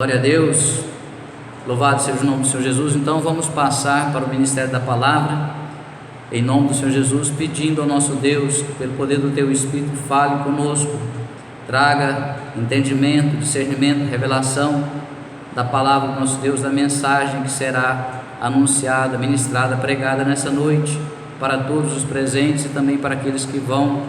Glória a Deus, louvado seja o nome do Senhor Jesus. Então vamos passar para o ministério da palavra, em nome do Senhor Jesus, pedindo ao nosso Deus, pelo poder do Teu Espírito, fale conosco, traga entendimento, discernimento, revelação da palavra do nosso Deus, da mensagem que será anunciada, ministrada, pregada nessa noite, para todos os presentes e também para aqueles que vão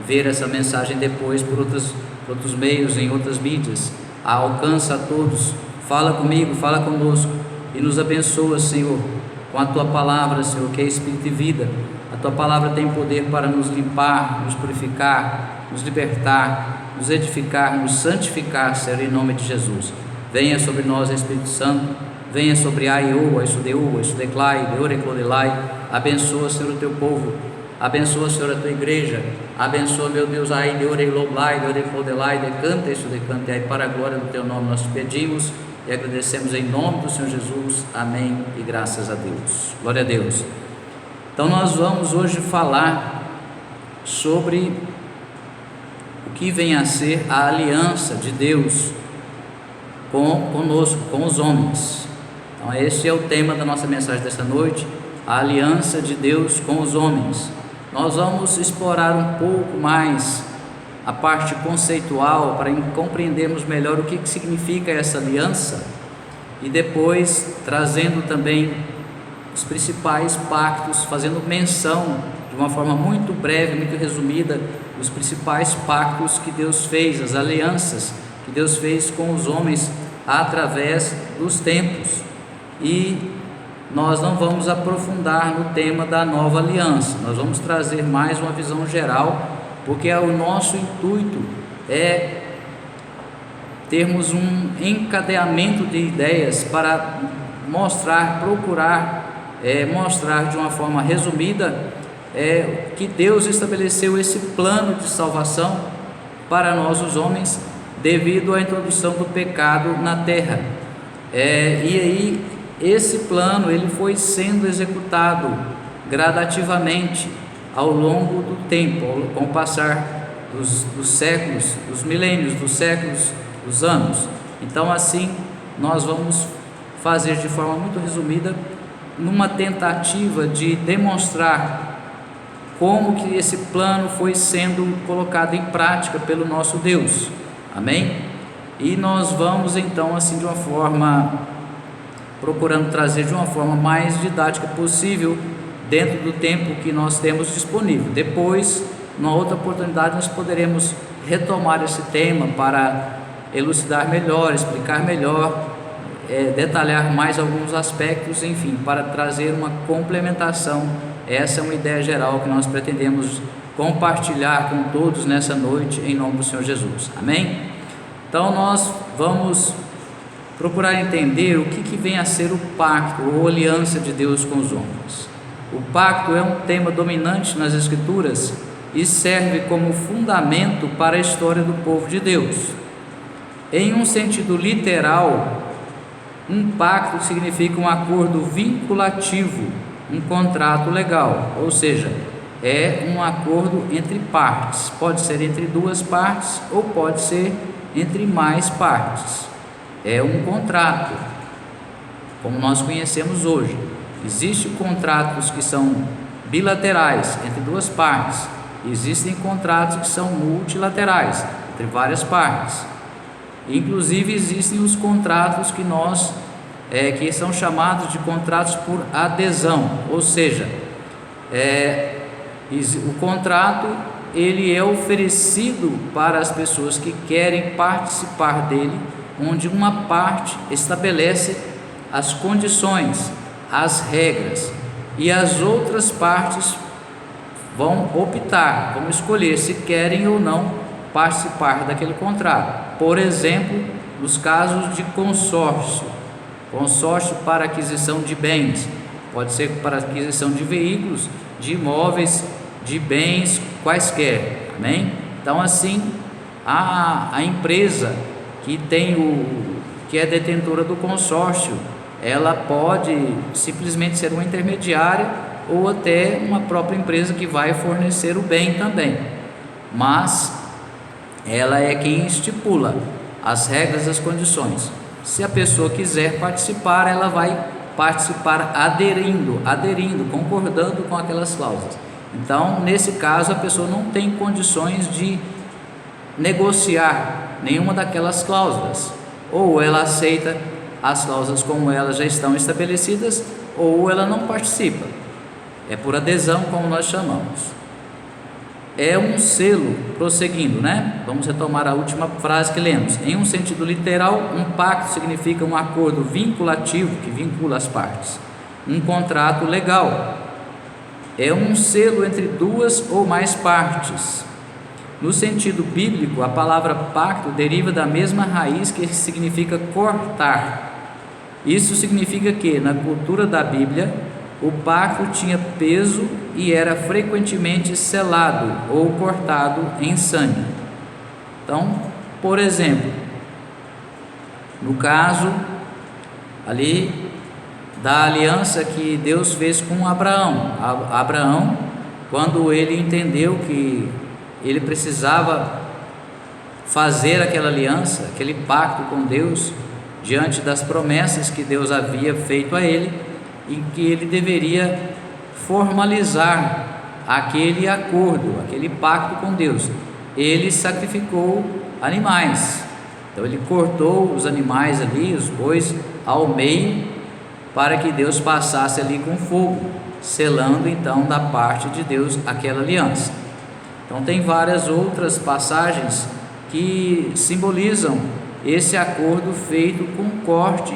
ver essa mensagem depois por outros meios, em outras mídias. Alcança a todos, fala comigo, fala conosco e nos abençoa, Senhor, com a Tua palavra, Senhor, que é Espírito e vida. A Tua palavra tem poder para nos limpar, nos purificar, nos libertar, nos edificar, nos santificar, Senhor, em nome de Jesus. Venha sobre nós, Espírito Santo, venha sobre Aiô, Aisudeu, Aisudeclai, Deoreclodelai. Abençoa, Senhor, o Teu povo. Abençoa, Senhor, a Tua igreja. Abençoa, meu Deus, ai, Deoreloblai, Deoreclodelai, decanta isso, decante, aí, para a glória do Teu nome nós pedimos e agradecemos em nome do Senhor Jesus. Amém e graças a Deus. Glória a Deus. Então nós vamos hoje falar sobre o que vem a ser a aliança de Deus conosco, com os homens. Então esse é o tema da nossa mensagem dessa noite, a aliança de Deus com os homens. Nós vamos explorar um pouco mais a parte conceitual para compreendermos melhor o que significa essa aliança e depois trazendo também os principais pactos, fazendo menção de uma forma muito breve, muito resumida, dos principais pactos que Deus fez, as alianças que Deus fez com os homens através dos tempos. E nós não vamos aprofundar no tema da nova aliança, nós vamos trazer mais uma visão geral, porque o nosso intuito é termos um encadeamento de ideias para procurar mostrar de uma forma resumida que Deus estabeleceu esse plano de salvação para nós os homens devido à introdução do pecado na terra. E aí esse plano ele foi sendo executado gradativamente ao longo do tempo, com o passar dos séculos, dos milênios, dos séculos, dos anos. Então assim nós vamos fazer de forma muito resumida, numa tentativa de demonstrar como que esse plano foi sendo colocado em prática pelo nosso Deus. Amém? E nós vamos então assim de uma forma procurando trazer de uma forma mais didática possível dentro do tempo que nós temos disponível. Depois, numa outra oportunidade, nós poderemos retomar esse tema para elucidar melhor, explicar melhor, detalhar mais alguns aspectos, enfim, para trazer uma complementação. Essa é uma ideia geral que nós pretendemos compartilhar com todos nessa noite, em nome do Senhor Jesus. Amém? Então nós vamos procurar entender o que vem a ser o pacto ou aliança de Deus com os homens. O pacto é um tema dominante nas Escrituras e serve como fundamento para a história do povo de Deus. Em um sentido literal, um pacto significa um acordo vinculativo, um contrato legal, ou seja, é um acordo entre partes. Pode ser entre duas partes ou pode ser entre mais partes. É um contrato, como nós conhecemos hoje. Existem contratos que são bilaterais, entre duas partes. Existem contratos que são multilaterais, entre várias partes. Inclusive existem os contratos que são chamados de contratos por adesão, ou seja, o contrato ele é oferecido para as pessoas que querem participar dele, onde uma parte estabelece as condições, as regras, e as outras partes vão escolher se querem ou não participar daquele contrato. Por exemplo, nos casos de consórcio para aquisição de bens, pode ser para aquisição de veículos, de imóveis, de bens quaisquer. Amém? Então assim, a empresa que é detentora do consórcio, ela pode simplesmente ser uma intermediária ou até uma própria empresa que vai fornecer o bem também, mas ela é quem estipula as regras e as condições. Se a pessoa quiser participar, ela vai participar aderindo, concordando com aquelas cláusulas. Então, nesse caso, a pessoa não tem condições de negociar nenhuma daquelas cláusulas, ou ela aceita as cláusulas como elas já estão estabelecidas, ou ela não participa. É por adesão, como nós chamamos. É um selo, prosseguindo, né? Vamos retomar a última frase que lemos. Em um sentido literal, um pacto significa um acordo vinculativo que vincula as partes. Um contrato legal é um selo entre duas ou mais partes. No sentido bíblico, a palavra pacto deriva da mesma raiz que significa cortar. Isso significa que, na cultura da Bíblia, o pacto tinha peso e era frequentemente selado ou cortado em sangue. Então, por exemplo, no caso ali da aliança que Deus fez com Abraão. Abraão, quando ele entendeu que ele precisava fazer aquela aliança, aquele pacto com Deus, diante das promessas que Deus havia feito a ele, e que ele deveria formalizar aquele acordo, aquele pacto com Deus, ele sacrificou animais. Então ele cortou os animais ali, os bois, ao meio, para que Deus passasse ali com fogo, selando então da parte de Deus aquela aliança. Então tem várias outras passagens que simbolizam esse acordo feito com corte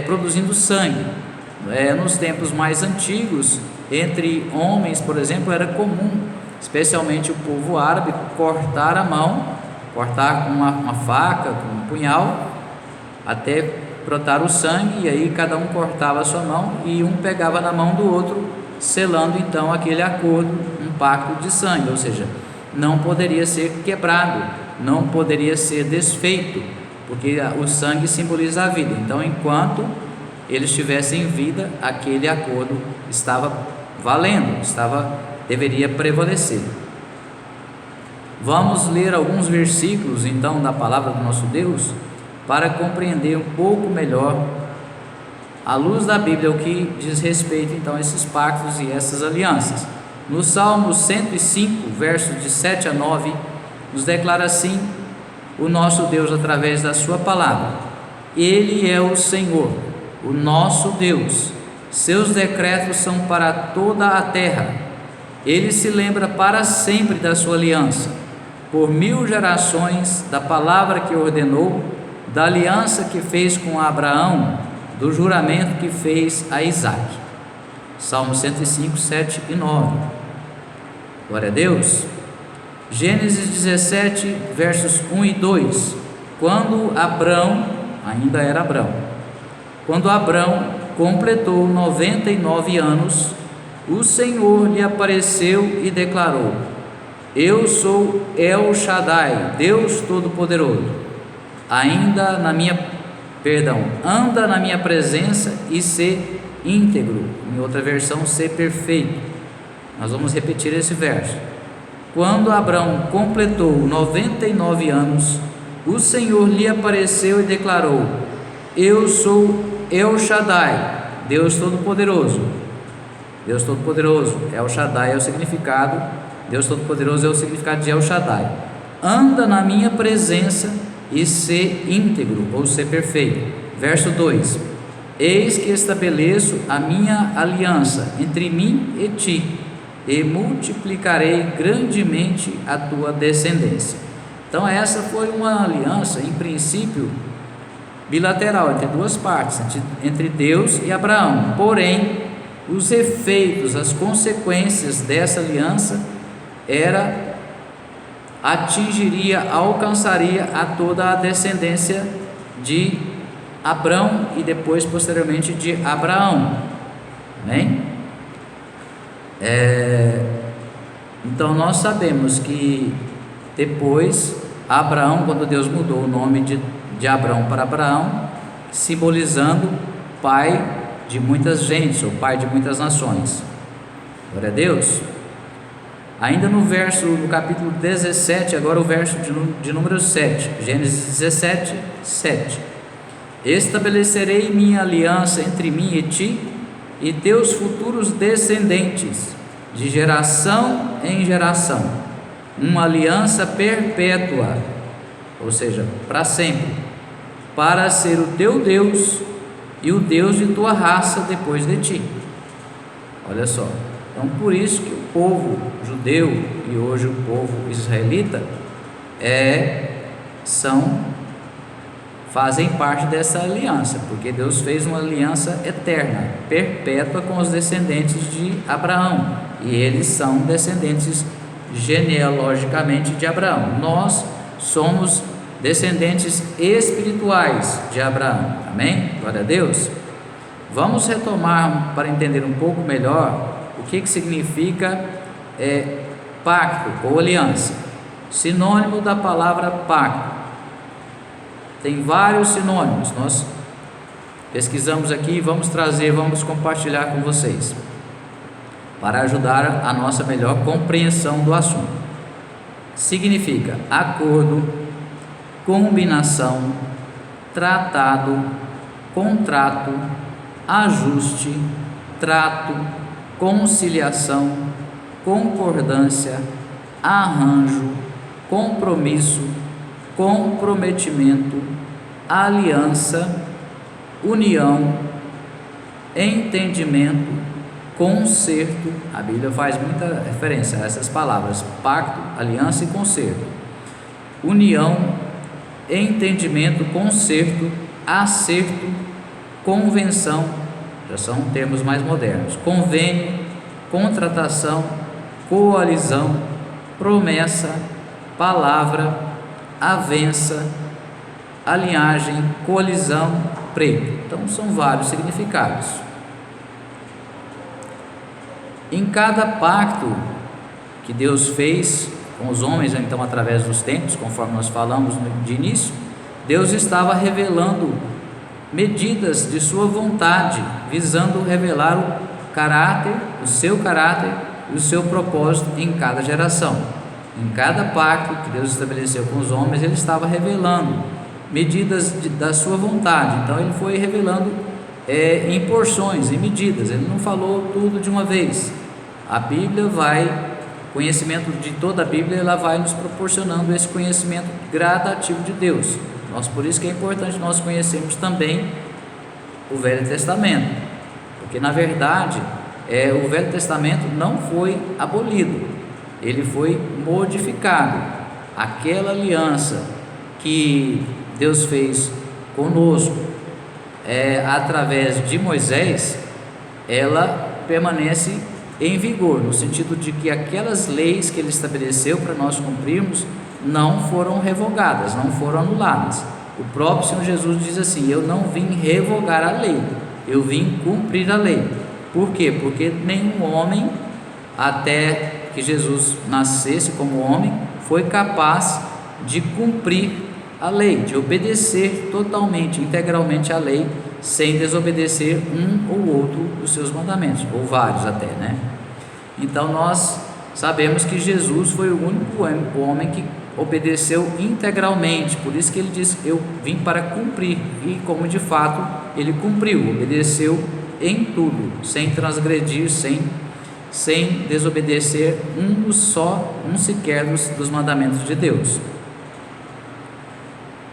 produzindo sangue. Nos tempos mais antigos, entre homens, por exemplo, era comum, especialmente o povo árabe, cortar a mão, cortar com uma faca, com um punhal, até brotar o sangue, e aí cada um cortava a sua mão e um pegava na mão do outro, selando então aquele acordo, um pacto de sangue, ou seja, não poderia ser quebrado, não poderia ser desfeito, porque o sangue simboliza a vida. Então, enquanto eles tivessem vida, aquele acordo estava valendo, deveria prevalecer. Vamos ler alguns versículos então da palavra do nosso Deus para compreender um pouco melhor, à luz da Bíblia, o que diz respeito então a esses pactos e essas alianças. No Salmo 105, versos de 7 a 9, nos declara assim o nosso Deus através da sua palavra: Ele é o Senhor, o nosso Deus, seus decretos são para toda a terra, ele se lembra para sempre da sua aliança, por 1000 gerações, da palavra que ordenou, da aliança que fez com Abraão, do juramento que fez a Isaque. Salmo 105, 7 e 9. Glória a Deus. Gênesis 17, versos 1 e 2. Quando Abrão, ainda era Abrão, quando Abrão completou 99 anos, o Senhor lhe apareceu e declarou: Eu sou El Shaddai, Deus Todo-Poderoso. Anda na minha presença e ser íntegro. Em outra versão, ser perfeito. Nós vamos repetir esse verso. Quando Abrão completou 99 anos, o Senhor lhe apareceu e declarou: Eu sou El Shaddai, Deus Todo-Poderoso. Deus Todo-Poderoso, El Shaddai é o significado, Deus Todo-Poderoso é o significado de El Shaddai. Anda na minha presença e ser íntegro, ou ser perfeito. Verso 2: Eis que estabeleço a minha aliança entre mim e ti, e multiplicarei grandemente a tua descendência. Então essa foi uma aliança, em princípio, bilateral, entre duas partes, entre Deus e Abraão. Porém, os efeitos, as consequências dessa aliança alcançaria a toda a descendência de Abrão e depois, posteriormente, de Abraão. Amém? Então nós sabemos que depois Abraão, quando Deus mudou o nome de Abrão para Abraão, simbolizando pai de muitas gentes, ou pai de muitas nações. Glória a Deus. Ainda no capítulo 17, agora o verso de número 7, Gênesis 17, 7. Estabelecerei minha aliança entre mim e ti e teus futuros descendentes, de geração em geração, uma aliança perpétua, ou seja, para sempre, para ser o teu Deus e o Deus de tua raça depois de ti. Olha só, então por isso que o povo judeu e hoje o povo israelita fazem parte dessa aliança, porque Deus fez uma aliança eterna, perpétua com os descendentes de Abraão, e eles são descendentes genealogicamente de Abraão. Nós somos descendentes espirituais de Abraão, amém? Glória a Deus. Vamos retomar para entender um pouco melhor o que significa pacto ou aliança. Sinônimo da palavra pacto. Tem vários sinônimos, nós pesquisamos aqui e vamos compartilhar com vocês, para ajudar a nossa melhor compreensão do assunto. Significa acordo, combinação, tratado, contrato, ajuste, trato, conciliação, concordância, arranjo, compromisso, comprometimento, aliança, união, entendimento, concerto. A Bíblia faz muita referência a essas palavras: pacto, aliança e concerto. União, entendimento, concerto, acerto, convenção, já são termos mais modernos, convênio, contratação, coalizão, promessa, palavra, avença, alinhagem, colisão, preto. Então são vários significados. Em cada pacto que Deus fez com os homens, então através dos tempos, conforme nós falamos de início, Deus estava revelando medidas de sua vontade, visando revelar o seu caráter e o seu propósito em cada geração. Em cada pacto que Deus estabeleceu com os homens, Ele estava revelando medidas da sua vontade. Então Ele foi revelando em porções, em medidas. Ele não falou tudo de uma vez. A Bíblia conhecimento de toda a Bíblia, ela vai nos proporcionando esse conhecimento gradativo de Deus. Por isso que é importante nós conhecermos também o Velho Testamento, porque na verdade o Velho Testamento não foi abolido, ele foi modificado. Aquela aliança que Deus fez conosco através de Moisés, ela permanece em vigor, no sentido de que aquelas leis que ele estabeleceu para nós cumprirmos não foram revogadas, não foram anuladas. O próprio Senhor Jesus diz assim: eu não vim revogar a lei, eu vim cumprir a lei. Por quê? Porque nenhum homem, até que Jesus nascesse como homem, foi capaz de cumprir a lei, de obedecer totalmente, integralmente a lei, sem desobedecer um ou outro dos seus mandamentos, ou vários até, né? Então nós sabemos que Jesus foi o único homem que obedeceu integralmente, por isso que ele diz: eu vim para cumprir, e como de fato ele cumpriu, obedeceu em tudo, sem transgredir, sem desobedecer um sequer dos mandamentos de Deus.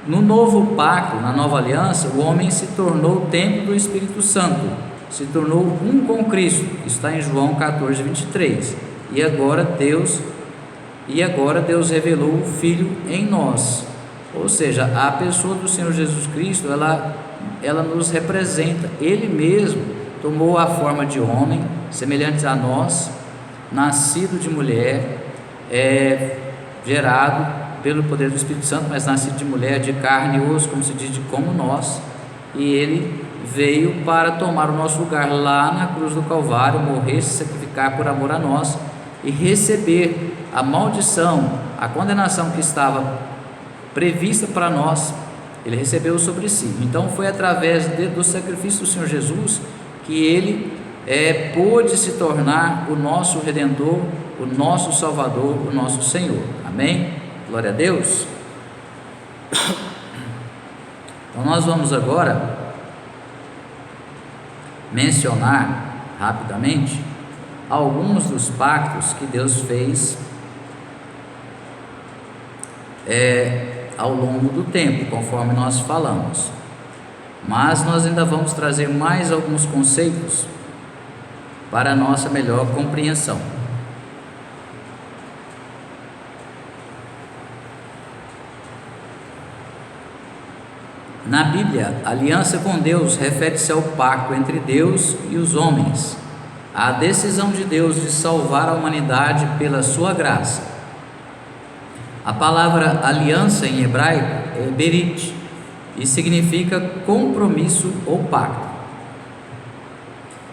No novo pacto, na nova aliança, o homem se tornou o templo do Espírito Santo, se tornou um com Cristo. Isso está em João 14, 23. E agora Deus revelou o Filho em nós, ou seja, a pessoa do Senhor Jesus Cristo, ela nos representa. Ele mesmo tomou a forma de homem, semelhante a nós, nascido de mulher, gerado pelo poder do Espírito Santo, mas nascido de mulher, de carne e osso, como se diz, como nós, e ele veio para tomar o nosso lugar lá na cruz do Calvário, morrer, se sacrificar por amor a nós e receber a maldição, a condenação que estava prevista para nós, ele recebeu sobre si. Então foi através do sacrifício do Senhor Jesus que ele pôde se tornar o nosso Redentor o nosso Salvador, o nosso Senhor. Amém? Glória a Deus. Então nós vamos agora mencionar rapidamente alguns dos pactos que Deus fez ao longo do tempo, conforme nós falamos. Mas nós ainda vamos trazer mais alguns conceitos para a nossa melhor compreensão. Na Bíblia, a aliança com Deus refere-se ao pacto entre Deus e os homens, à decisão de Deus de salvar a humanidade pela sua graça. A palavra aliança em hebraico é berit e significa compromisso ou pacto.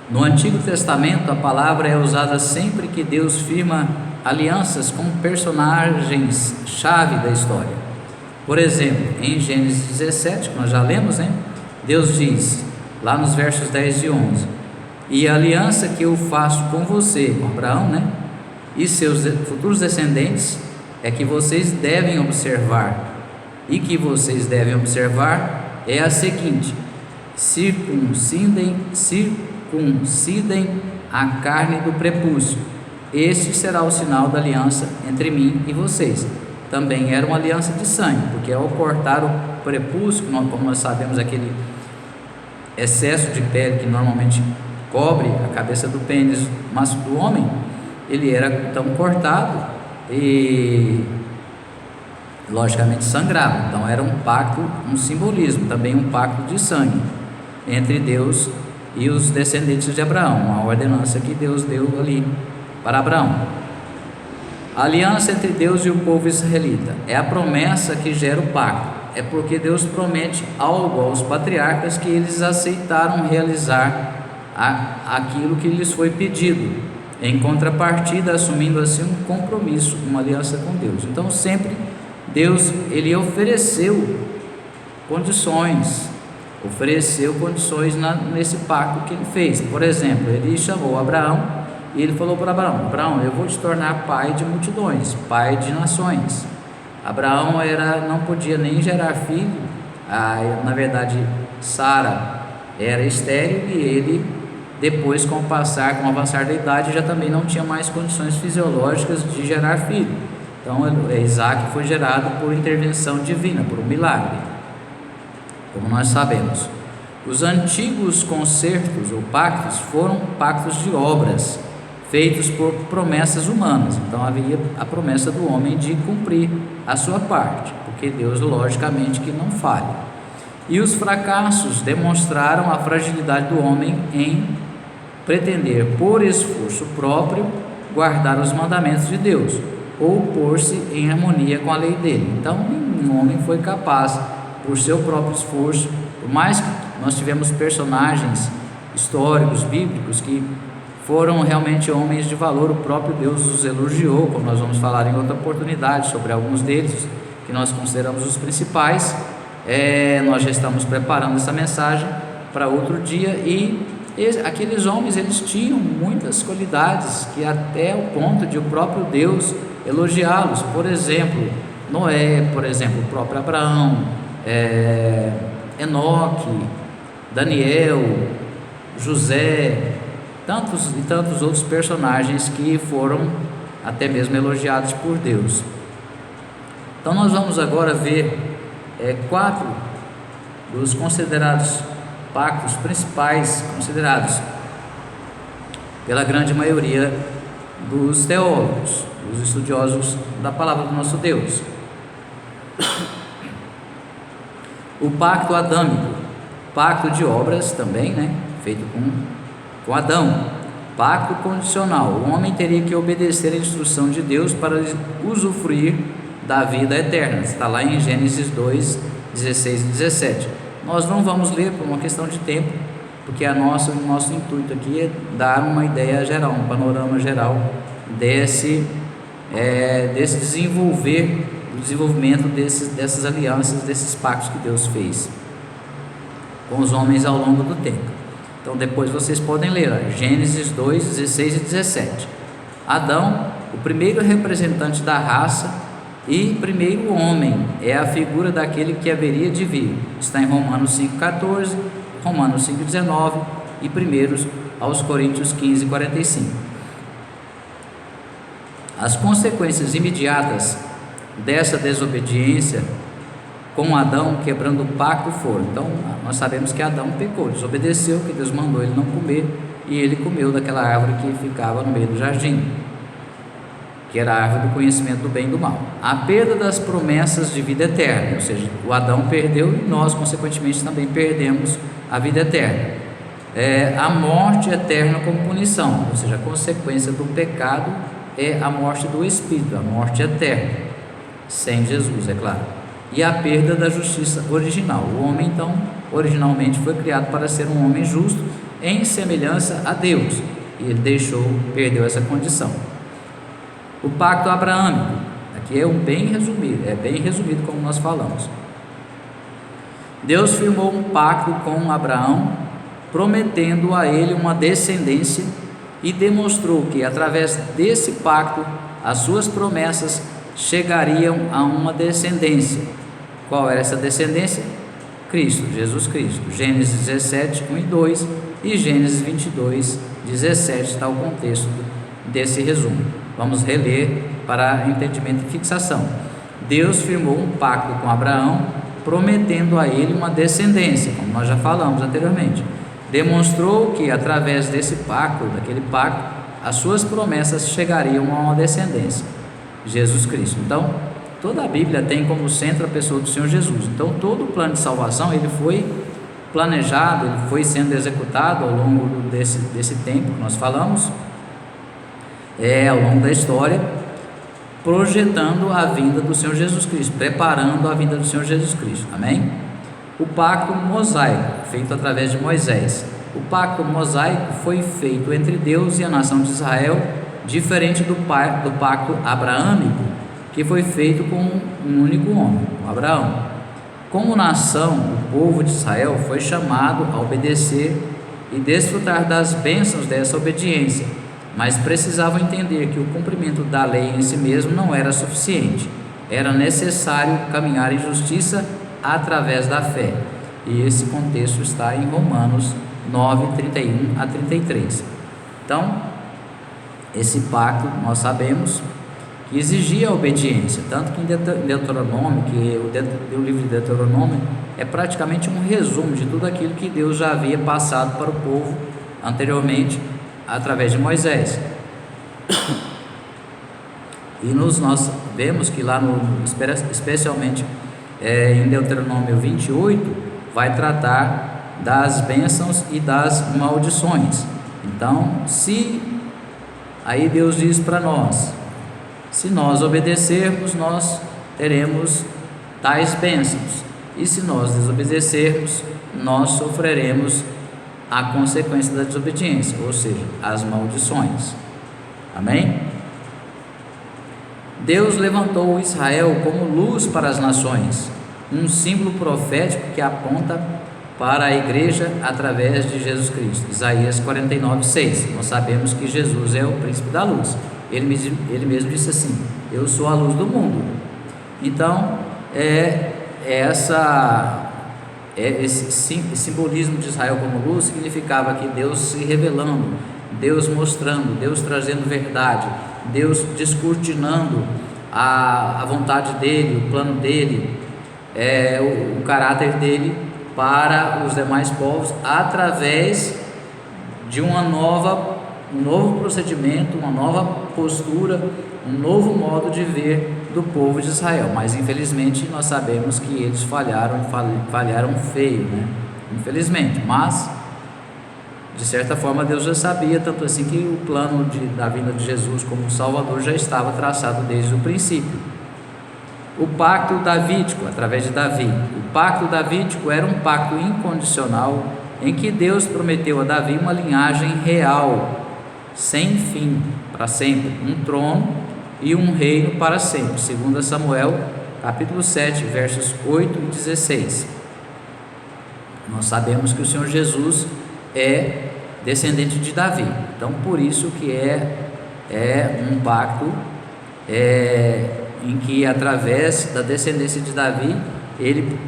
No Antigo Testamento, a palavra é usada sempre que Deus firma alianças com personagens-chave da história. Por exemplo, em Gênesis 17, que nós já lemos, Deus diz, lá nos versos 10 e 11: e a aliança que eu faço com você, com Abraão, e seus futuros descendentes, é que vocês devem observar, e que vocês devem observar é a seguinte: circuncidem a carne do prepúcio. Este será o sinal da aliança entre mim e vocês. Também era uma aliança de sangue, porque ao cortar o prepúcio, como nós sabemos, aquele excesso de pele que normalmente cobre a cabeça do pênis do homem, ele era então cortado e logicamente sangrava. Então era um pacto, um simbolismo, também um pacto de sangue entre Deus e os descendentes de Abraão, uma ordenança que Deus deu ali para Abraão. A aliança entre Deus e o povo israelita é a promessa que gera o pacto. É porque Deus promete algo aos patriarcas que eles aceitaram realizar aquilo que lhes foi pedido, em contrapartida, assumindo assim um compromisso, uma aliança com Deus. Então sempre Deus, ele ofereceu condições nesse pacto que ele fez. Por exemplo, ele chamou Abraão e ele falou para Abraão: Abraão, eu vou te tornar pai de multidões, pai de nações. Abraão não podia nem gerar filho. Na verdade, Sara era estéril e ele, depois, com o avançar da idade, já também não tinha mais condições fisiológicas de gerar filho. Então Isaac foi gerado por intervenção divina, por um milagre, como nós sabemos. Os antigos concertos ou pactos foram pactos de obras, feitos por promessas humanas. Então havia a promessa do homem de cumprir a sua parte, porque Deus logicamente que não falha. E os fracassos demonstraram a fragilidade do homem em pretender, por esforço próprio, guardar os mandamentos de Deus, ou pôr-se em harmonia com a lei dele. Então nenhum homem foi capaz, por seu próprio esforço, por mais que nós tivemos personagens históricos, bíblicos, que foram realmente homens de valor, o próprio Deus os elogiou, como nós vamos falar em outra oportunidade sobre alguns deles, que nós consideramos os principais. Nós já estamos preparando essa mensagem para outro dia, e aqueles homens, eles tinham muitas qualidades, que até o ponto de o próprio Deus elogiá-los. Por exemplo, Noé, por exemplo, o próprio Abraão, Enoque, Daniel, José, tantos e tantos outros personagens que foram até mesmo elogiados por Deus. Então nós vamos agora ver 4 dos considerados pactos principais, considerados pela grande maioria dos teólogos, dos estudiosos da palavra do nosso Deus. O pacto adâmico, pacto de obras também, feito com Adão. Pacto condicional: o homem teria que obedecer à instrução de Deus para usufruir da vida eterna. Está lá em Gênesis 2, 16 e 17. Nós não vamos ler por uma questão de tempo, porque o nosso intuito aqui é dar uma ideia geral, um panorama geral desse desenvolvimento dessas alianças, desses pactos que Deus fez com os homens ao longo do tempo. Então depois vocês podem ler Gênesis 2, 16 e 17. Adão o primeiro representante da raça e primeiro homem, é a figura daquele que haveria de vir. Está em Romanos 5,14, Romanos 5,19 e 1 aos Coríntios 15:45. As consequências imediatas dessa desobediência com Adão quebrando o pacto foram. Então nós sabemos que Adão pecou, desobedeceu, que Deus mandou ele não comer, e ele comeu daquela árvore que ficava no meio do jardim, que era a árvore do conhecimento do bem e do mal. A perda das promessas de vida eterna, ou seja, o Adão perdeu e nós consequentemente também perdemos a vida eterna. A morte eterna como punição, ou seja, a consequência do pecado é a morte do espírito, a morte eterna, sem Jesus, é claro. E a perda da justiça original. O homem então originalmente foi criado para ser um homem justo em semelhança a Deus, e ele perdeu essa condição. O pacto abraâmico, aqui é bem resumido como nós falamos. Deus firmou um pacto com Abraão, prometendo a ele uma descendência, e demonstrou que através desse pacto as suas promessas chegariam a uma descendência. Qual era essa descendência? Cristo, Jesus Cristo. Gênesis 17, 1 e 2 e Gênesis 22, 17 está o contexto desse resumo. Vamos reler para entendimento e fixação. Deus firmou um pacto com Abraão, prometendo a ele uma descendência, como nós já falamos anteriormente. Demonstrou que através desse pacto, daquele pacto, as suas promessas chegariam a uma descendência, Jesus Cristo. Então, toda a Bíblia tem como centro a pessoa do Senhor Jesus. Então, todo o plano de salvação, ele foi planejado, ele foi sendo executado ao longo desse tempo que nós falamos, ao longo da história, projetando a vinda do Senhor Jesus Cristo, preparando a vinda do Senhor Jesus Cristo, amém? O pacto mosaico, feito através de Moisés. O pacto mosaico foi feito entre Deus e a nação de Israel, diferente do pacto abraâmico, que foi feito com um único homem, Abraão. Como nação, o povo de Israel foi chamado a obedecer e desfrutar das bênçãos dessa obediência, mas precisavam entender que o cumprimento da lei em si mesmo não era suficiente. Era necessário caminhar em justiça através da fé. E esse contexto está em Romanos 9, 31 a 33. Então, esse pacto nós sabemos que exigia a obediência, tanto que em Deuteronômio, que o livro de Deuteronômio é praticamente um resumo de tudo aquilo que Deus já havia passado para o povo anteriormente através de Moisés. E nós vemos que lá especialmente em Deuteronômio 28 vai tratar das bênçãos e das maldições. Então, aí Deus diz para nós, se nós obedecermos, nós teremos tais bênçãos, e se nós desobedecermos, nós sofreremos a consequência da desobediência, ou seja, as maldições. Amém? Deus levantou Israel como luz para as nações, um símbolo profético que aponta para a igreja através de Jesus Cristo. Isaías 49, 6. Nós sabemos que Jesus é o príncipe da luz. Ele mesmo disse assim: eu sou a luz do mundo. Então, esse simbolismo de Israel como luz significava que Deus se revelando, Deus mostrando, Deus trazendo verdade, Deus descortinando a vontade dele, o plano dele, o caráter dele para os demais povos, através de um novo procedimento, uma nova postura, um novo modo de ver do povo de Israel. Mas infelizmente nós sabemos que eles falharam feio, né? Infelizmente, mas de certa forma Deus já sabia, tanto assim que o plano da vinda de Jesus como Salvador já estava traçado desde o princípio. O pacto davídico, através de Davi. O pacto davídico era um pacto incondicional em que Deus prometeu a Davi uma linhagem real, sem fim, para sempre, um trono e um reino para sempre, segundo Samuel, capítulo 7, versos 8 e 16. Nós sabemos que o Senhor Jesus é descendente de Davi, então por isso que é um pacto em que, através da descendência de Davi, ele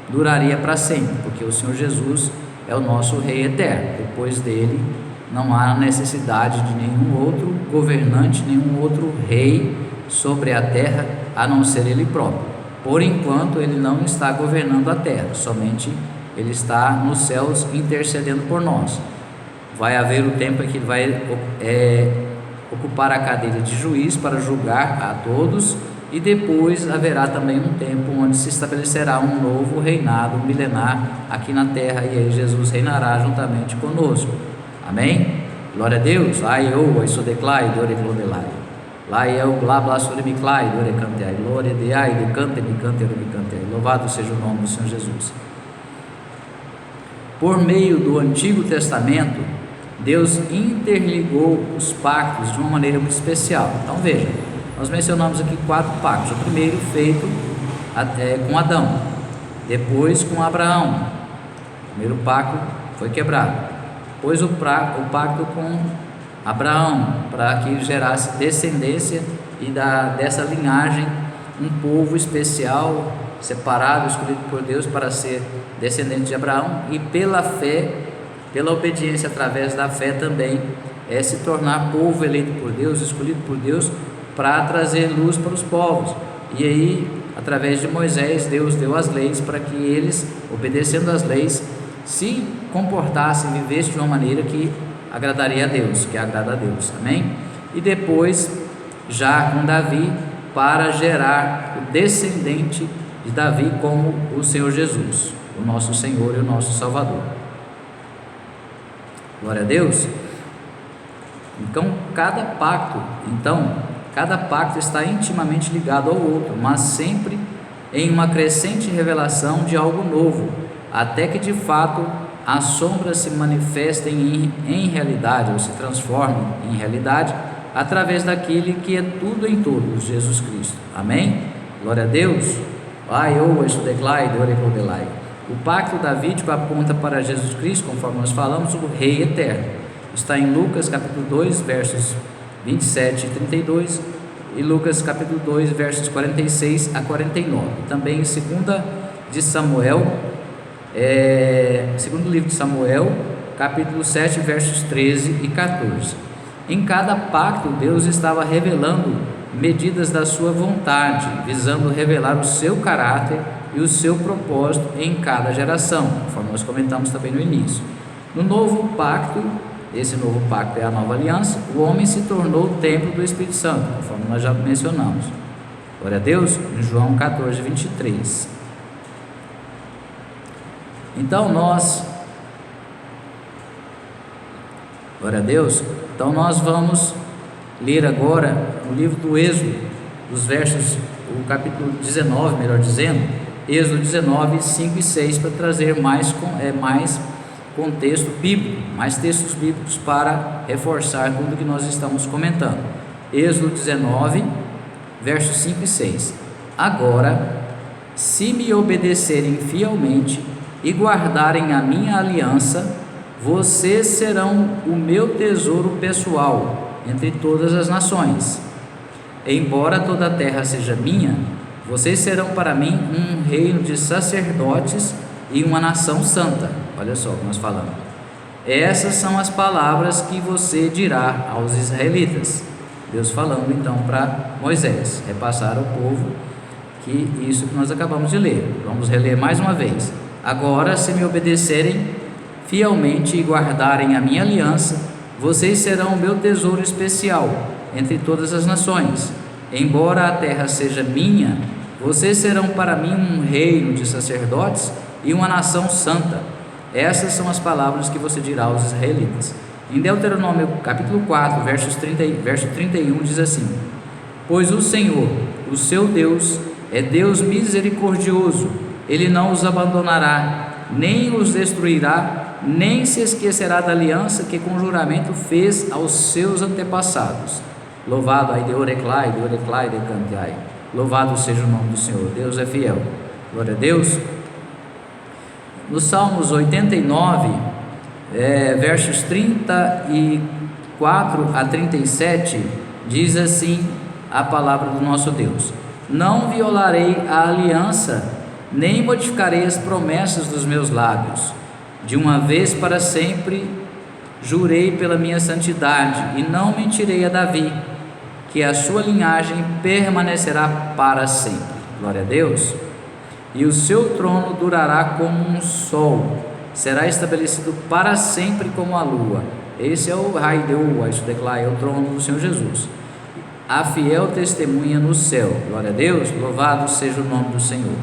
duraria para sempre, porque o Senhor Jesus é o nosso Rei eterno. Depois dele não há necessidade de nenhum outro governante, nenhum outro rei sobre a terra, a não ser ele próprio. Por enquanto ele não está governando a terra, somente ele está nos céus intercedendo por nós. Vai haver o tempo em que ele vai ocupar a cadeira de juiz para julgar a todos, e depois haverá também um tempo onde se estabelecerá um novo reinado milenar aqui na terra, e aí Jesus reinará juntamente conosco. Amém? Glória a Deus. Ai eu, ai sodeclai, dore glodelai. Lá eu, blá blá sorimiclai, dore canteai, glória de ai, de cante, me cante, me cante. Louvado seja o nome do Senhor Jesus. Por meio do Antigo Testamento, Deus interligou os pactos de uma maneira muito especial. Então veja, nós mencionamos aqui 4 pactos. O primeiro feito com Adão, depois com Abraão. O primeiro pacto foi quebrado. Depois o pacto com Abraão, para que gerasse descendência e dessa linhagem um povo especial, separado, escolhido por Deus para ser descendente de Abraão, e pela fé, pela obediência através da fé também, se tornar povo eleito por Deus, escolhido por Deus, para trazer luz para os povos. E aí, através de Moisés, Deus deu as leis para que eles, obedecendo as leis, se comportassem, vivessem de uma maneira que agradaria a Deus, que agrada a Deus. Amém? E depois, já com Davi, para gerar o descendente de Davi como o Senhor Jesus, o nosso Senhor e o nosso Salvador. Glória a Deus. Então cada pacto está intimamente ligado ao outro, mas sempre em uma crescente revelação de algo novo, até que de fato as sombras se manifestem em realidade, ou se transformem em realidade, através daquele que é tudo em todos, Jesus Cristo. Amém? Glória a Deus. O pacto davídico aponta para Jesus Cristo, conforme nós falamos, o Rei eterno. Está em Lucas capítulo 2, versos 27 e 32, e Lucas capítulo 2, versos 46 a 49. Também em segundo livro de Samuel, capítulo 7, versos 13 e 14. Em cada pacto, Deus estava revelando medidas da sua vontade, visando revelar o seu caráter e o seu propósito em cada geração, conforme nós comentamos também no início. No novo pacto, esse novo pacto é a nova aliança, o homem se tornou o templo do Espírito Santo, conforme nós já mencionamos. Glória a Deus, em João 14, 23. Então glória a Deus, então nós vamos ler agora o livro do Êxodo, o capítulo 19, melhor dizendo, Êxodo 19, 5 e 6, para trazer mais contexto bíblico, mais textos bíblicos para reforçar tudo que nós estamos comentando. Êxodo 19, versos 5 e 6. Agora, se me obedecerem fielmente e guardarem a minha aliança, vocês serão o meu tesouro pessoal entre todas as nações. Embora toda a terra seja minha, vocês serão para mim um reino de sacerdotes e uma nação santa. Olha só o que nós falamos. Essas são as palavras que você dirá aos israelitas. Deus falando então para Moisés, repassar ao povo isso que nós acabamos de ler. Vamos reler mais uma vez. Agora, se me obedecerem fielmente e guardarem a minha aliança, vocês serão o meu tesouro especial entre todas as nações. Embora a terra seja minha, vocês serão para mim um reino de sacerdotes e uma nação santa. Essas são as palavras que você dirá aos israelitas. Em Deuteronômio capítulo 4, verso 31 diz assim: pois o Senhor, o seu Deus, é Deus misericordioso, Ele não os abandonará, nem os destruirá, nem se esquecerá da aliança que com juramento fez aos seus antepassados. Louvado ai Deoreclai, Deoreclai, Decantiai. Louvado seja o nome do Senhor. Deus é fiel. Glória a Deus. Nos Salmos 89, versos 34 a 37, Diz assim a palavra do nosso Deus: não violarei a aliança, nem modificarei as promessas dos meus lábios. De uma vez para sempre jurei pela minha santidade, e não mentirei a Davi, que a sua linhagem permanecerá para sempre. Glória a Deus. E o seu trono durará como um sol, será estabelecido para sempre como a lua. Esse é o Rai Deu, isso declara, é o trono do Senhor Jesus. A fiel testemunha no céu. Glória a Deus, louvado seja o nome do Senhor.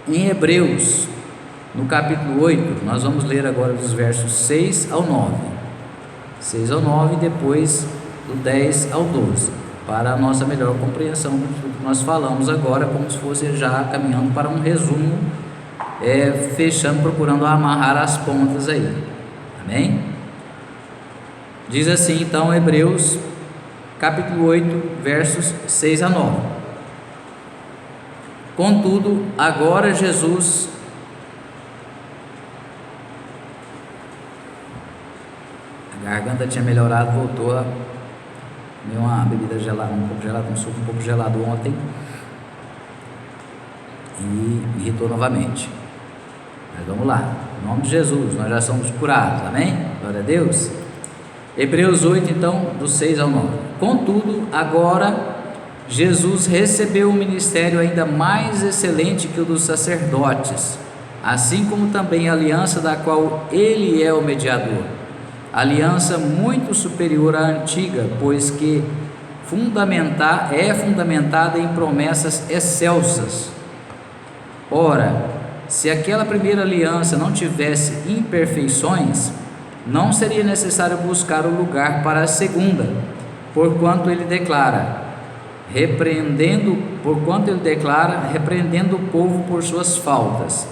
Em Hebreus, no capítulo 8, nós vamos ler agora dos versos 6 ao 9. 6 ao 9 e depois do 10 ao 12, para a nossa melhor compreensão do que nós falamos agora, como se fosse já caminhando para um resumo, fechando, procurando amarrar as pontas aí. Amém? Diz assim então Hebreus capítulo 8, versos 6 a 9. Contudo, agora Jesus, a garganta tinha melhorado, voltou a comer uma bebida gelada, um pouco gelado, um suco um pouco gelado ontem, e irritou novamente. Mas vamos lá, em nome de Jesus, nós já somos curados, amém? Glória a Deus. Hebreus 8, então, do 6 ao 9. Contudo, agora Jesus recebeu um ministério ainda mais excelente que o dos sacerdotes, assim como também a aliança da qual ele é o mediador. Aliança muito superior à antiga, pois que é fundamentada em promessas excelsas. Ora, se aquela primeira aliança não tivesse imperfeições, não seria necessário buscar o lugar para a segunda, porquanto ele declara, repreendendo o povo por suas faltas.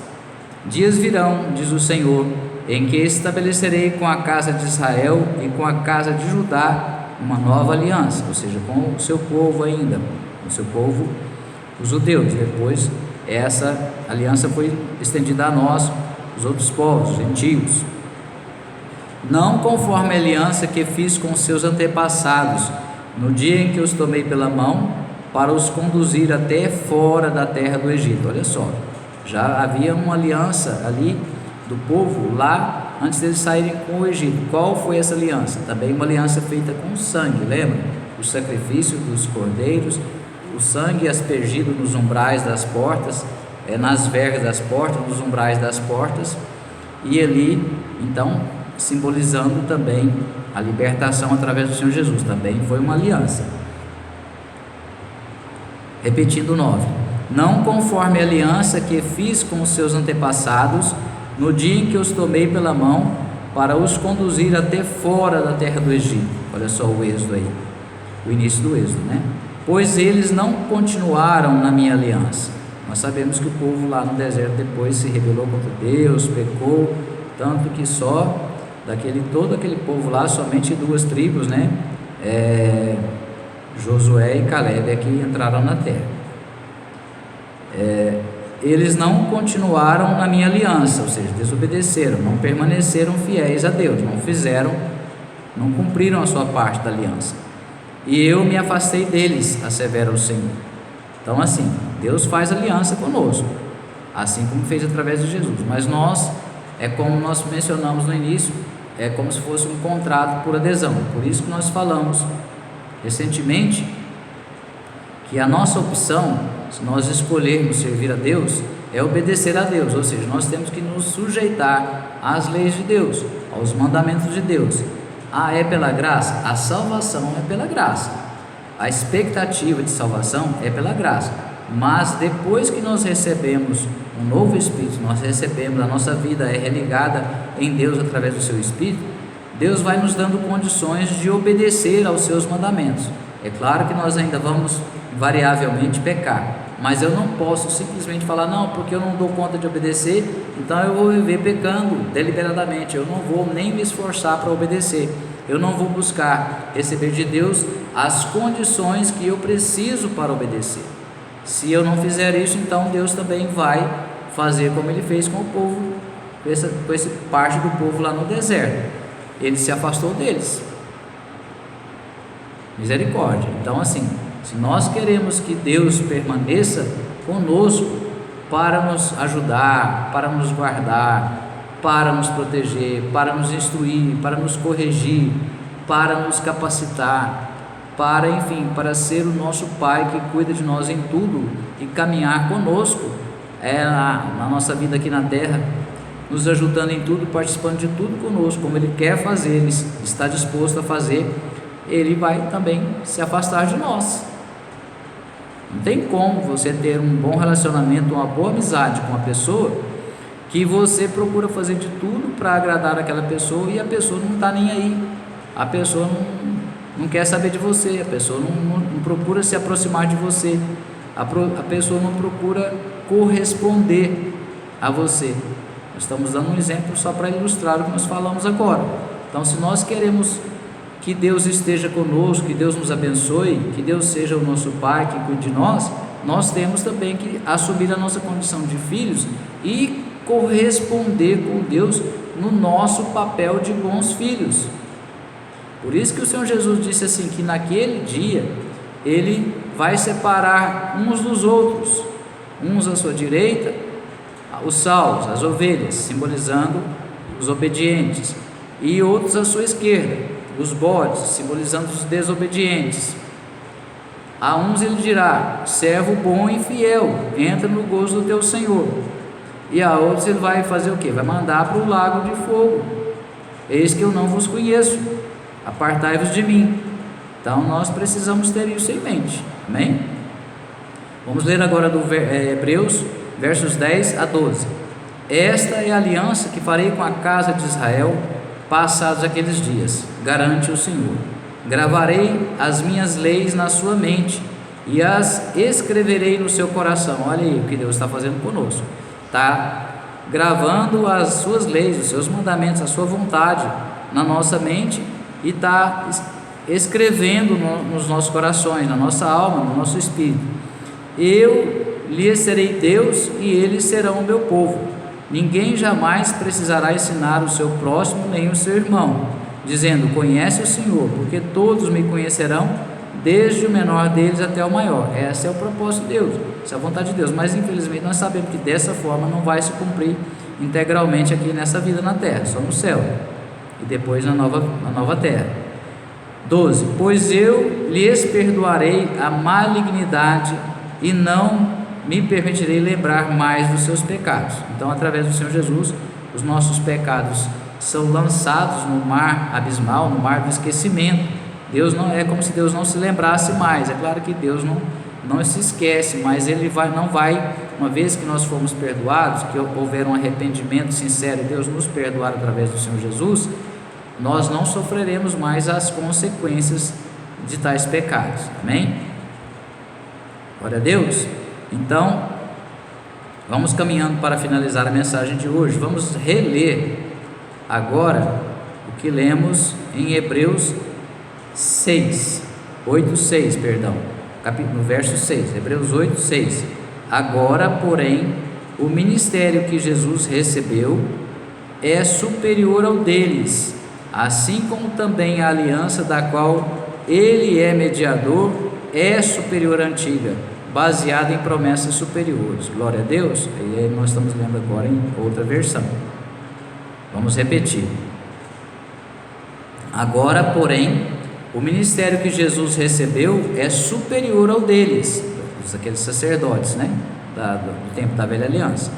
Dias virão, diz o Senhor, em que estabelecerei com a casa de Israel e com a casa de Judá uma nova aliança, ou seja, com o seu povo ainda, com o seu povo, os judeus. Depois essa aliança foi estendida a nós, os outros povos, os gentios. Não conforme a aliança que fiz com seus antepassados, no dia em que os tomei pela mão, para os conduzir até fora da terra do Egito. Olha só, já havia uma aliança ali do povo lá, antes deles saírem com o Egito. Qual foi essa aliança? Também uma aliança feita com sangue, lembra? O sacrifício dos cordeiros, o sangue aspergido nos umbrais das portas, nas vergas das portas, nos umbrais das portas, e ali, então, simbolizando também a libertação através do Senhor Jesus. Também foi uma aliança. Repetindo o 9: não conforme a aliança que fiz com os seus antepassados, no dia em que os tomei pela mão, para os conduzir até fora da terra do Egito. Olha só o êxodo aí, o início do êxodo, né? Pois eles não continuaram na minha aliança. Nós sabemos que o povo lá no deserto depois se rebelou contra Deus, pecou, tanto que só todo aquele povo lá, somente 2 tribos, né? Josué e Caleb, que entraram na terra. Eles não continuaram na minha aliança, ou seja, desobedeceram, não permaneceram fiéis a Deus, não cumpriram a sua parte da aliança. E eu me afastei deles, assevera o Senhor. Então, assim, Deus faz aliança conosco, assim como fez através de Jesus, mas nós, como nós mencionamos no início, é como se fosse um contrato por adesão. Por isso que nós falamos recentemente que a nossa opção, se nós escolhermos servir a Deus, é obedecer a Deus, ou seja, nós temos que nos sujeitar às leis de Deus, aos mandamentos de Deus. É pela graça? A salvação é pela graça, a expectativa de salvação é pela graça, mas depois que nós recebemos um novo Espírito, nós recebemos, a nossa vida é religada em Deus através do seu Espírito, Deus vai nos dando condições de obedecer aos seus mandamentos. É claro que nós ainda vamos variavelmente pecar, mas eu não posso simplesmente falar, não, porque eu não dou conta de obedecer, então eu vou viver pecando deliberadamente, eu não vou nem me esforçar para obedecer, eu não vou buscar receber de Deus as condições que eu preciso para obedecer. Se eu não fizer isso, então Deus também vai fazer como ele fez com o povo, com essa parte do povo lá no deserto. Ele se afastou deles, Misericórdia. Então, assim, se nós queremos que Deus permaneça conosco para nos ajudar, para nos guardar, para nos proteger, para nos instruir, para nos corrigir, para nos capacitar, para, enfim, para ser o nosso Pai que cuida de nós em tudo e caminhar conosco na nossa vida aqui na terra, nos ajudando em tudo, participando de tudo conosco, como Ele quer fazer, Ele está disposto a fazer, Ele vai também se afastar de nós. Não tem como você ter um bom relacionamento, uma boa amizade com uma pessoa que você procura fazer de tudo para agradar aquela pessoa e a pessoa não está nem aí, a pessoa não quer saber de você, a pessoa não procura se aproximar de você, a pessoa não procura corresponder a você. Nós estamos dando um exemplo só para ilustrar o que nós falamos agora. Então, se nós queremos que Deus esteja conosco, que Deus nos abençoe, que Deus seja o nosso Pai, que cuide de nós, nós temos também que assumir a nossa condição de filhos e corresponder com Deus no nosso papel de bons filhos. Por isso que o Senhor Jesus disse assim, que naquele dia Ele vai separar uns dos outros, uns à sua direita, os salvos, as ovelhas, simbolizando os obedientes, e outros à sua esquerda, os bodes, simbolizando os desobedientes. A uns Ele dirá: servo bom e fiel, entra no gozo do teu Senhor. E a outros Ele vai fazer o quê? Vai mandar para o lago de fogo. Eis que eu não vos conheço, apartai-vos de mim. Então nós precisamos ter isso em mente, amém? Vamos ler agora do Hebreus, versos 10 a 12. Esta é a aliança que farei com a casa de Israel, passados aqueles dias, garante o Senhor. Gravarei as minhas leis na sua mente e as escreverei no seu coração. Olha aí o que Deus está fazendo conosco. Está gravando as suas leis, os seus mandamentos, a sua vontade na nossa mente e está escrevendo nos nossos corações, na nossa alma, no nosso espírito. Eu lhes serei Deus e eles serão o meu povo. Ninguém jamais precisará ensinar o seu próximo nem o seu irmão, dizendo: conhece o Senhor, porque todos me conhecerão, desde o menor deles até o maior. Esse é o propósito de Deus, essa é a vontade de Deus, mas infelizmente nós sabemos que dessa forma não vai se cumprir integralmente aqui nessa vida na terra, só no céu e depois na nova terra. 12. Pois eu lhes perdoarei a malignidade e não me permitirei lembrar mais dos seus pecados. Então, através do Senhor Jesus, os nossos pecados são lançados no mar abismal, no mar do esquecimento. Deus não é como se Deus não se lembrasse mais. É claro que Deus não se esquece, mas Ele não vai, uma vez que nós fomos perdoados, que houver um arrependimento sincero e Deus nos perdoar através do Senhor Jesus, nós não sofreremos mais as consequências de tais pecados, amém? Glória a Deus. Então, vamos caminhando para finalizar a mensagem de hoje. Vamos reler agora o que lemos em Hebreus 8:6, no verso 6, Hebreus 8:6. Agora, porém, o ministério que Jesus recebeu é superior ao deles, assim como também a aliança da qual Ele é mediador é superior à antiga, baseada em promessas superiores. Glória a Deus. E aí nós estamos lendo agora em outra versão. Vamos repetir. Agora, porém, o ministério que Jesus recebeu é superior ao deles, aqueles sacerdotes, né? Do tempo da velha aliança.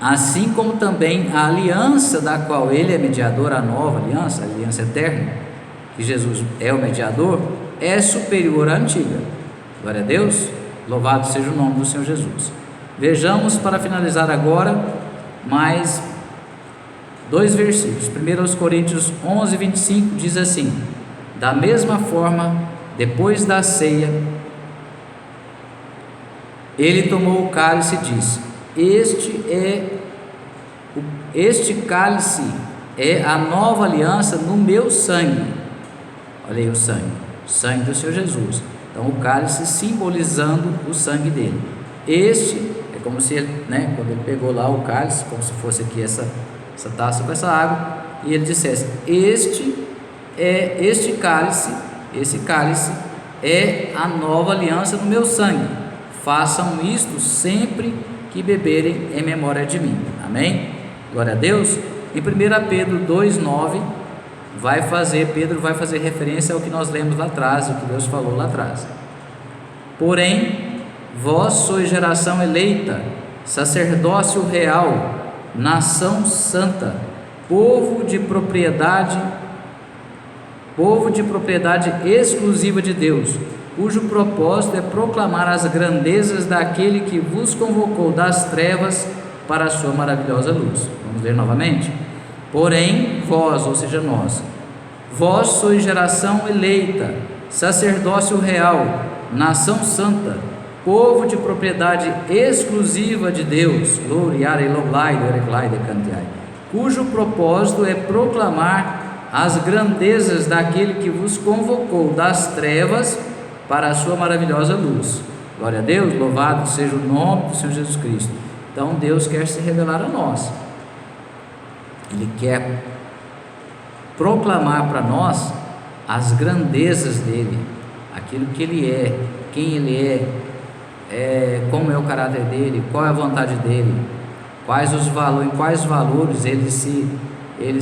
Assim como também a aliança da qual Ele é mediador, a nova aliança, a aliança eterna, que Jesus é o mediador, é superior à antiga. Glória a Deus, louvado seja o nome do Senhor Jesus. Vejamos, para finalizar agora, mais 2 versículos. 1 Coríntios 11:25 diz assim: da mesma forma, depois da ceia, Ele tomou o cálice e disse: este cálice é a nova aliança no meu sangue. Olha aí o sangue do Senhor Jesus. Então o cálice simbolizando o sangue dele. Este é como se ele, quando ele pegou lá o cálice, como se fosse aqui essa taça com essa água, e ele dissesse: este esse cálice é a nova aliança no meu sangue. Façam isto sempre que beberem em memória de mim. Amém? Glória a Deus. Em 1 Pedro 2,9 Pedro vai fazer referência ao que nós lemos lá atrás, o que Deus falou lá atrás. Porém, vós sois geração eleita, sacerdócio real, nação santa, povo de propriedade exclusiva de Deus, cujo propósito é proclamar as grandezas daquele que vos convocou das trevas para a sua maravilhosa luz. Vamos ler novamente? Porém, vós, ou seja, vós sois geração eleita, sacerdócio real, nação santa, povo de propriedade exclusiva de Deus, cujo propósito é proclamar as grandezas daquele que vos convocou das trevas para a sua maravilhosa luz. Glória a Deus, louvado seja o nome do Senhor Jesus Cristo. Então Deus quer se revelar a nós, Ele quer proclamar para nós as grandezas dEle, aquilo que Ele é, quem Ele como é o caráter dEle, qual é a vontade dEle, em quais valores Ele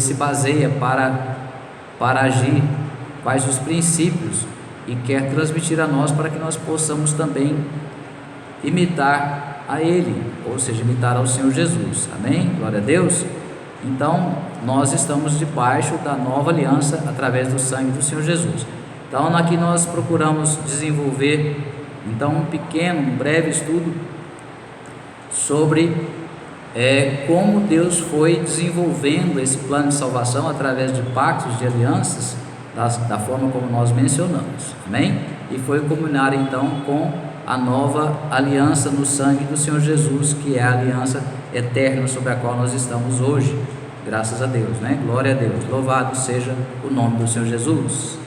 se baseia para agir, quais os princípios, e quer transmitir a nós para que nós possamos também imitar a Ele, ou seja, imitar ao Senhor Jesus. Amém? Glória a Deus. Então nós estamos debaixo da nova aliança através do sangue do Senhor Jesus. Então aqui nós procuramos desenvolver um breve estudo sobre como Deus foi desenvolvendo esse plano de salvação através de pactos, de alianças, da forma como nós mencionamos. Amém? E foi culminar então com a nova aliança no sangue do Senhor Jesus, que é a aliança eterna sobre a qual nós estamos hoje, graças a Deus, né? Glória a Deus, louvado seja o nome do Senhor Jesus.